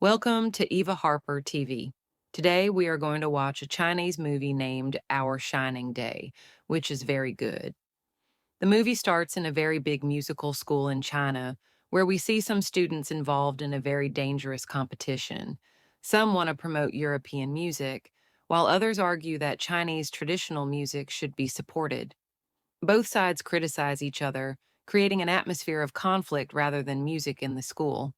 Welcome to Eva Harper TV. Today we are going to watch a Chinese movie named Our Shining Day, which is very good. The movie starts in a very big musical school in China, where we see some students involved in a very dangerous competition. Some want to promote European music, while others argue that Chinese traditional music should be supported. Both sides criticize each other, creating an atmosphere of conflict rather than music in the school.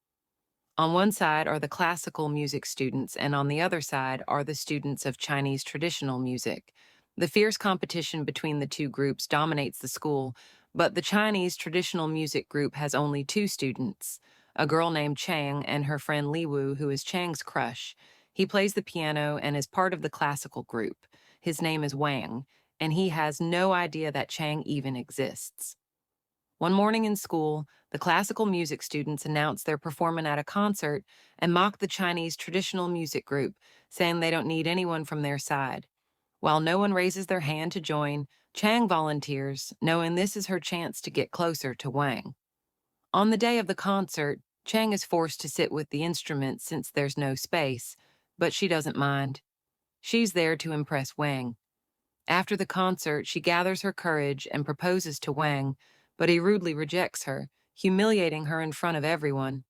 On one side are the classical music students, and on the other side are the students of Chinese traditional music. The fierce competition between the two groups dominates the school, but the Chinese traditional music group has only two students, a girl named Chang and her friend Liwu, who is Chang's crush. He plays the piano and is part of the classical group. His name is Wang, and he has no idea that Chang even exists. One morning in school, the classical music students announced they're performing at a concert and mock the Chinese traditional music group, saying they don't need anyone from their side. While no one raises their hand to join, Chang volunteers, knowing this is her chance to get closer to Wang. On the day of the concert, Chang is forced to sit with the instruments since there's no space, but she doesn't mind. She's there to impress Wang. After the concert, she gathers her courage and proposes to Wang, but he rudely rejects her, humiliating her in front of everyone.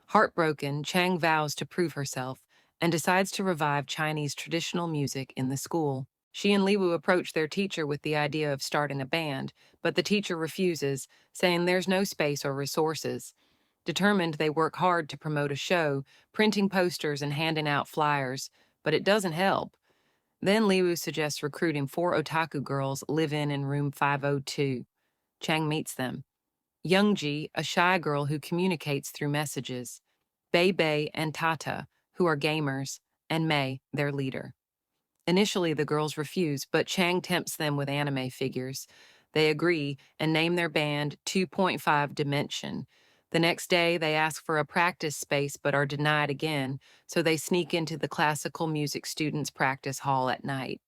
Heartbroken, Chang vows to prove herself and decides to revive Chinese traditional music in the school. She and Liwu approach their teacher with the idea of starting a band, but the teacher refuses, saying there's no space or resources. Determined, they work hard to promote a show, printing posters and handing out flyers, but it doesn't help. Then Liu suggests recruiting four otaku girls live in room 502. Chang meets them. Youngji, a shy girl who communicates through messages. Bei Bei and Tata, who are gamers, and Mei, their leader. Initially, the girls refuse, but Chang tempts them with anime figures. They agree and name their band 2.5 Dimension. The next day, they ask for a practice space but are denied again, so they sneak into the classical music students' practice hall at night.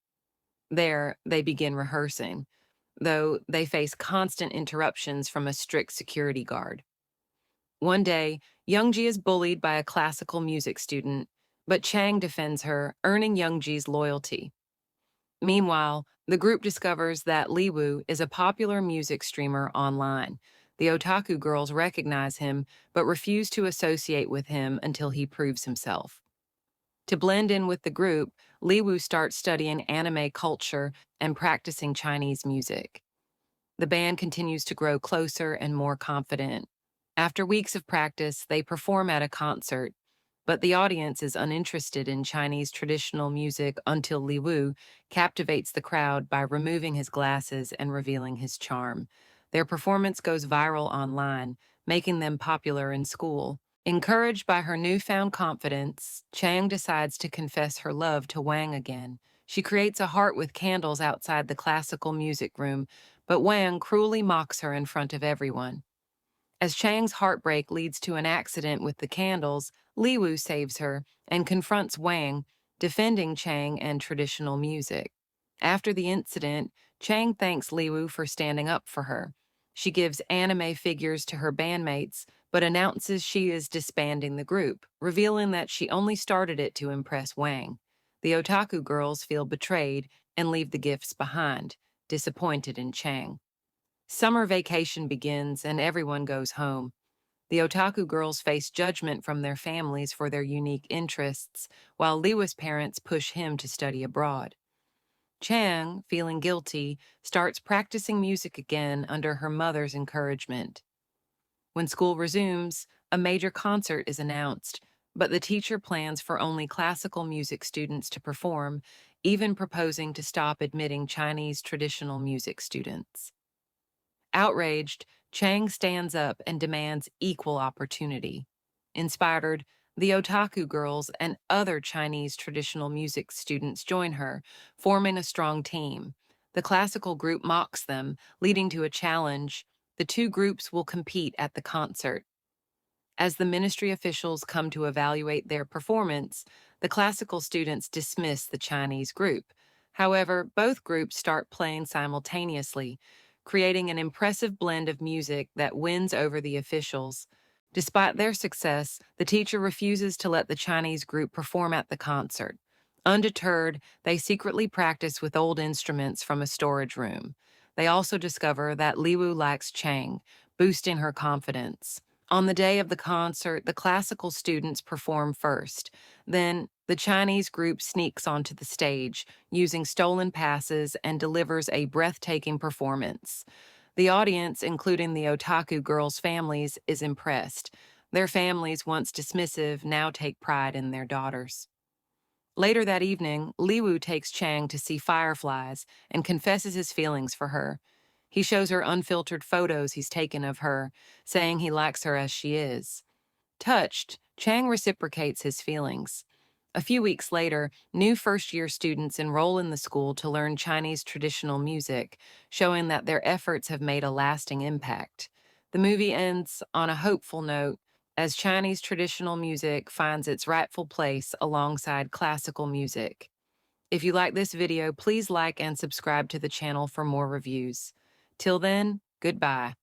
There, they begin rehearsing, though they face constant interruptions from a strict security guard. One day, Youngji is bullied by a classical music student, but Chang defends her, earning Youngji's loyalty. Meanwhile, the group discovers that Liwu is a popular music streamer online. The otaku girls recognize him, but refuse to associate with him until he proves himself. To blend in with the group, Liwu starts studying anime culture and practicing Chinese music. The band continues to grow closer and more confident. After weeks of practice, they perform at a concert, but the audience is uninterested in Chinese traditional music until Li Wu captivates the crowd by removing his glasses and revealing his charm. Their performance goes viral online, making them popular in school. Encouraged by her newfound confidence, Chang decides to confess her love to Wang again. She creates a heart with candles outside the classical music room, but Wang cruelly mocks her in front of everyone. As Chang's heartbreak leads to an accident with the candles, Liwu saves her and confronts Wang, defending Chang and traditional music. After the incident, Chang thanks Liwu for standing up for her. She gives anime figures to her bandmates, but announces she is disbanding the group, revealing that she only started it to impress Wang. The otaku girls feel betrayed and leave the gifts behind, disappointed in Chang. Summer vacation begins and everyone goes home. The otaku girls face judgment from their families for their unique interests, while Liwa's parents push him to study abroad. Chang, feeling guilty, starts practicing music again under her mother's encouragement. When school resumes, a major concert is announced, but the teacher plans for only classical music students to perform, even proposing to stop admitting Chinese traditional music students. Outraged, Chang stands up and demands equal opportunity. Inspired, the otaku girls and other Chinese traditional music students join her, forming a strong team. The classical group mocks them, leading to a challenge. The two groups will compete at the concert. As the ministry officials come to evaluate their performance, the classical students dismiss the Chinese group. However, both groups start playing simultaneously, creating an impressive blend of music that wins over the officials. Despite their success, the teacher refuses to let the Chinese group perform at the concert. Undeterred, they secretly practice with old instruments from a storage room. They also discover that Liwu likes Chang, boosting her confidence. On the day of the concert, the classical students perform first. Then, the Chinese group sneaks onto the stage, using stolen passes, and delivers a breathtaking performance. The audience, including the otaku girls' families, is impressed. Their families, once dismissive, now take pride in their daughters. Later that evening, Liwu takes Chang to see fireflies and confesses his feelings for her. He shows her unfiltered photos he's taken of her, saying he likes her as she is. Touched, Chang reciprocates his feelings. A few weeks later, new first year students enroll in the school to learn Chinese traditional music, showing that their efforts have made a lasting impact. The movie ends on a hopeful note as Chinese traditional music finds its rightful place alongside classical music. If you like this video, please like and subscribe to the channel for more reviews. Till then, goodbye.